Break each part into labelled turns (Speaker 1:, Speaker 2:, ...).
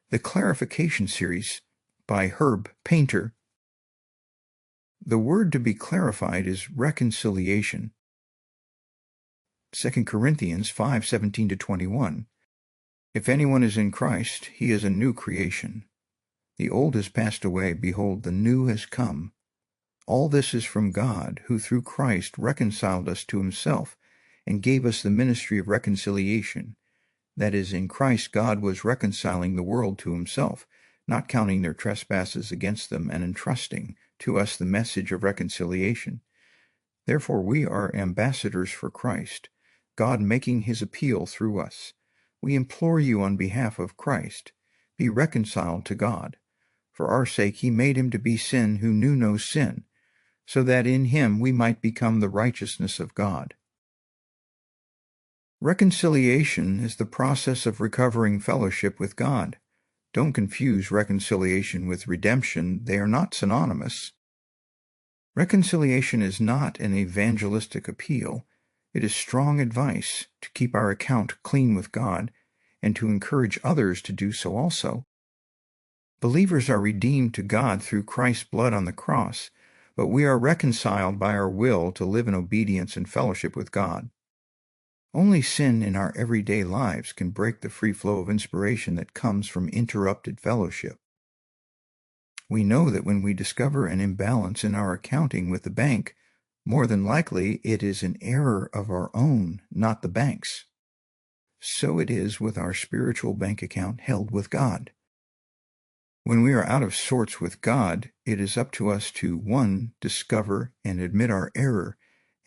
Speaker 1: The Clarification Series by Herb Painter. The word to be clarified is reconciliation. 2 Corinthians 5:17-21. If anyone is in Christ, he is a new creation. The old has passed away, behold, the new has come. All this is from God, who through Christ reconciled us to himself, and gave us the ministry of reconciliation. That is, in Christ God was reconciling the world to himself, not counting their trespasses against them, and entrusting to us the message of reconciliation. Therefore we are ambassadors for Christ, God making his appeal through us. We implore you on behalf of Christ, be reconciled to God. For our sake he made him to be sin who knew no sin, so that in him we might become the righteousness of God. Reconciliation is the process of recovering fellowship with God. Don't confuse reconciliation with redemption. They are not synonymous. Reconciliation is not an evangelistic appeal. It is strong advice to keep our account clean with God and to encourage others to do so also. Believers are redeemed to God through Christ's blood on the cross, but we are reconciled by our will to live in obedience and fellowship with God. Only sin in our everyday lives can break the free flow of inspiration that comes from interrupted fellowship. We know that when we discover an imbalance in our accounting with the bank, more than likely it is an error of our own, not the bank's. So it is with our spiritual bank account held with God. When we are out of sorts with God, it is up to us to 1. Discover and admit our error,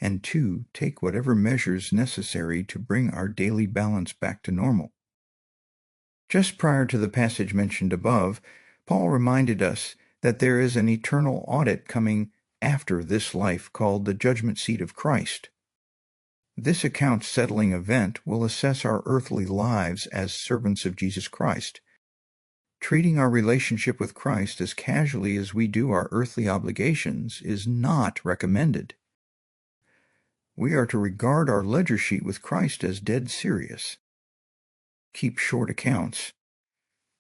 Speaker 1: and 2. Take whatever measures necessary to bring our daily balance back to normal. Just prior to the passage mentioned above, Paul reminded us that there is an eternal audit coming after this life called the judgment seat of Christ. This account-settling event will assess our earthly lives as servants of Jesus Christ. Treating our relationship with Christ as casually as we do our earthly obligations is not recommended. We are to regard our ledger sheet with Christ as dead serious. Keep short accounts.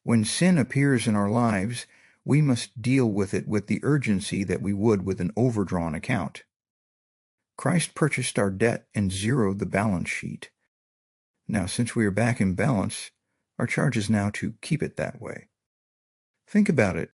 Speaker 1: When sin appears in our lives, we must deal with it with the urgency that we would with an overdrawn account. Christ purchased our debt and zeroed the balance sheet. Now, since we are back in balance, our charge is now to keep it that way. Think about it.